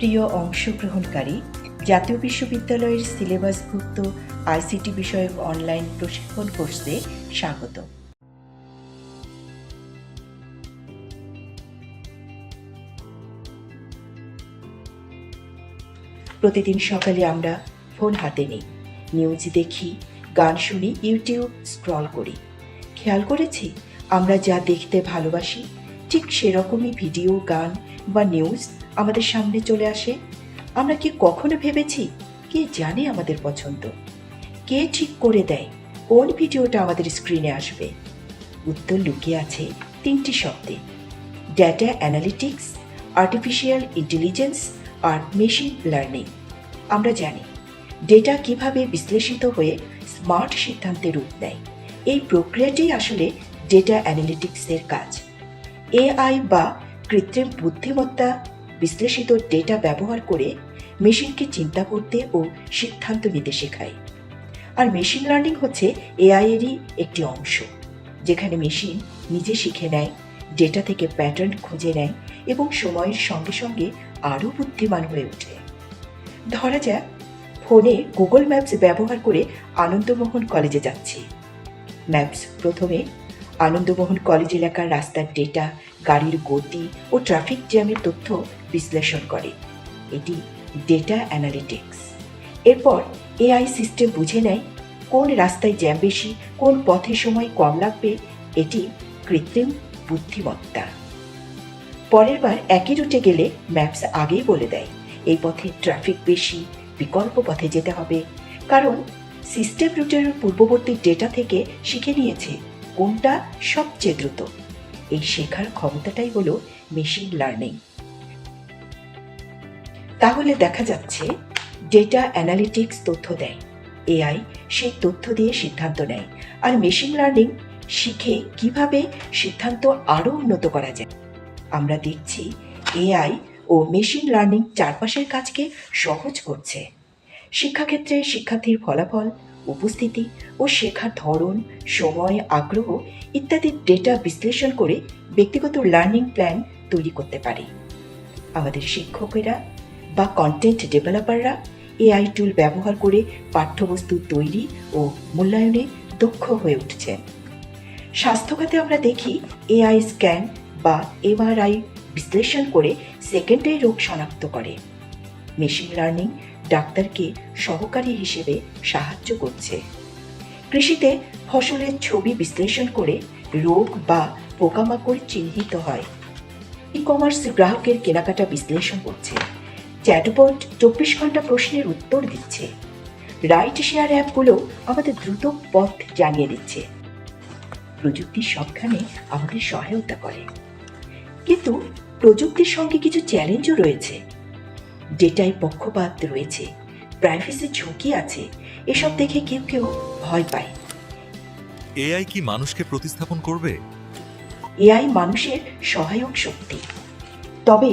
প্রিয় অংশগ্রহণকারী, জাতীয় বিশ্ববিদ্যালয়ের সিলেবাসভুক্ত আইসিটি বিষয়ক অনলাইন প্রশিক্ষণ কোর্সে স্বাগত। প্রতিদিন সকালে আমরা ফোন হাতে নিই, নিউজ দেখি, গান শুনি, ইউটিউব স্ক্রল করি। খেয়াল করেছি, আমরা যা দেখতে ভালোবাসি ঠিক সেরকমই ভিডিও, গান বা নিউজ আমাদের সামনে চলে আসে। আমরা কি কখনো ভেবেছি কে জানে আমাদের পছন্দ? কে ঠিক করে দেয় কোন ভিডিওটা আমাদের স্ক্রিনে আসবে? উত্তর লুকিয়ে আছে তিনটি শব্দে: ডেটা অ্যানালিটিক্স, আর্টিফিশিয়াল ইন্টেলিজেন্স আর মেশিন লার্নিং। আমরা জানি ডেটা কিভাবে বিশ্লেষিত হয়ে স্মার্ট সিদ্ধান্তে রূপ নেয়। এই প্রক্রিয়াটি আসলে ডেটা অ্যানালিটিক্সের কাজ। এআই বা কৃত্রিম বুদ্ধিমত্তা বিশ্লেষিত ডেটা ব্যবহার করে মেশিনকে চিন্তা করতে ও সিদ্ধান্ত নিতে শেখায়। আর মেশিন লার্নিং হচ্ছে এআই এরই একটি অংশ, যেখানে মেশিন নিজে শিখে নেয়, ডেটা থেকে প্যাটার্ন খুঁজে নেয় এবং সময়ের সঙ্গে সঙ্গে আরও বুদ্ধিমান হয়ে ওঠে। ধরা যাক, ফোনে গুগল ম্যাপস ব্যবহার করে আনন্দমোহন কলেজে যাচ্ছি। ম্যাপস প্রথমে আনন্দমোহন কলেজ এলাকার রাস্তার ডেটা, গাড়ির গতি ও ট্রাফিক জ্যামের তথ্য বিশ্লেষণ করে। এটি ডেটা অ্যানালিটিক্স। এরপর এআই সিস্টেম বুঝে নেয় কোন রাস্তায় জ্যাম বেশি, কোন পথে সময় কম লাগবে। এটি কৃত্রিম বুদ্ধিমত্তা। পরের বার একই রুটে গেলে ম্যাপস আগেই বলে দেয় এই পথে ট্রাফিক বেশি, বিকল্প পথে যেতে হবে, কারণ সিস্টেম রুটের পূর্ববর্তী ডেটা থেকে শিখে নিয়েছে কোনটা সবচেয়ে দ্রুত। এই শেখার ক্ষমতাটাই হলো মেশিন লার্নিং। তাহলে দেখা যাচ্ছে, ডেটা অ্যানালিটিক্স তথ্য দেয়, এআই সেই তথ্য দিয়ে সিদ্ধান্ত নেয়, আর মেশিন লার্নিং শিখে কিভাবে সিদ্ধান্ত আরও উন্নত করা যায়। আমরা দেখছি এআই ও মেশিন লার্নিং চারপাশের কাজকে সহজ করছে। শিক্ষাক্ষেত্রে শিক্ষার্থীর ফলাফল, উপস্থিতি ও শেখার ধরন, সময়, আগ্রহ ইত্যাদি ডেটা বিশ্লেষণ করে ব্যক্তিগত লার্নিং প্ল্যান তৈরি করতে পারে। আমাদের শিক্ষকেরা বা কন্টেন্ট ডেভেলপাররা এআই টুল ব্যবহার করে পাঠ্যবস্তু তৈরি ও মূল্যায়নে দক্ষ হয়ে উঠছেন। স্বাস্থ্যখাতে আমরা দেখি এআই স্ক্যান বা এমআরআই বিশ্লেষণ করে সেকেন্ডে রোগ শনাক্ত করে। মেশিন লার্নিং ডাক্তারকে সহকারী হিসেবে সাহায্য করছে। কৃষিতে ফসলের ছবি বিশ্লেষণ করে রোগ বা পোকামাকড় চিহ্নিত হয়। ই কমার্স গ্রাহকের কেনাকাটা বিশ্লেষণ করছে। চ্যাটবট 24 ঘন্টা প্রশ্নের উত্তর দিচ্ছে। রাইড শেয়ার অ্যাপগুলো আমাদের দ্রুত পথ জানিয়ে দিচ্ছে। প্রযুক্তির সবখানে আমাদের সহায়তা করে, কিন্তু প্রযুক্তির সঙ্গে কিছু চ্যালেঞ্জও রয়েছে। ডেটায় পক্ষপাত রয়েছে, প্রাইভেসির ঝুঁকি আছে। এসব দেখে কেউ কেউ ভয় পায়। এআই কি মানুষকে প্রতিস্থাপন করবে? এআই মানুষের সহায়ক শক্তি, তবে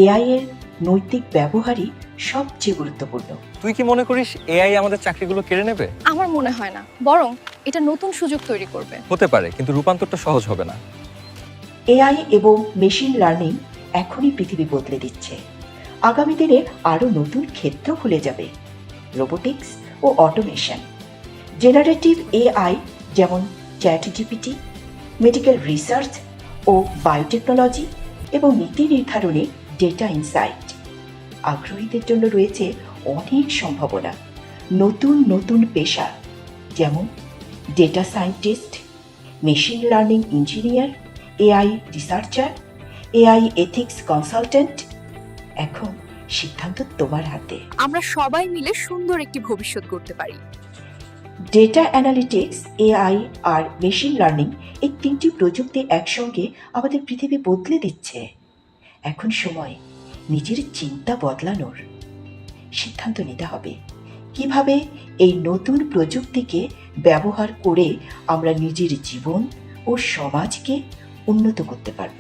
এআই এর নৈতিক ব্যবহারই সবচেয়ে গুরুত্বপূর্ণ। তুই কি মনে করিস এআই আমাদের চাকরিগুলো কেড়ে নেবে? আমার মনে হয় না, বরং এটা নতুন সুযোগ তৈরি করবে। হতে পারে, কিন্তু রূপান্তরটা সহজ হবে না। এআই এবং মেশিন লার্নিং এখনই পৃথিবী বদলে দিচ্ছে। আগামী দিনে আরও নতুন ক্ষেত্র খুলে যাবে: রোবোটিক্স ও অটোমেশন, জেনারেটিভ এআই যেমন চ্যাটজিপিটি, মেডিকেল রিসার্চ ও বায়োটেকনোলজি, এবং নীতি নির্ধারণে ডেটা ইনসাইট। আগ্রহীদের জন্য রয়েছে অনেক সম্ভাবনা। নতুন নতুন পেশা যেমন data scientist, machine learning engineer, AI researcher, AI ethics consultant. এখন সিদ্ধান্ত তোমার হাতে। আমরা সবাই মিলে সুন্দর একটি ভবিষ্যৎ গড়তে পারি। ডেটা অ্যানালিটিক্স, এআই আর মেশিন লার্নিং, এই তিনটি প্রযুক্তি একসঙ্গে আমাদের পৃথিবী বদলে দিচ্ছে। এখন সময় নিজের চিন্তা বদলানোর। সিদ্ধান্ত নিতে হবে কিভাবে এই নতুন প্রযুক্তিকে ব্যবহার করে আমরা নিজের জীবন ও সমাজকে উন্নত করতে পারব।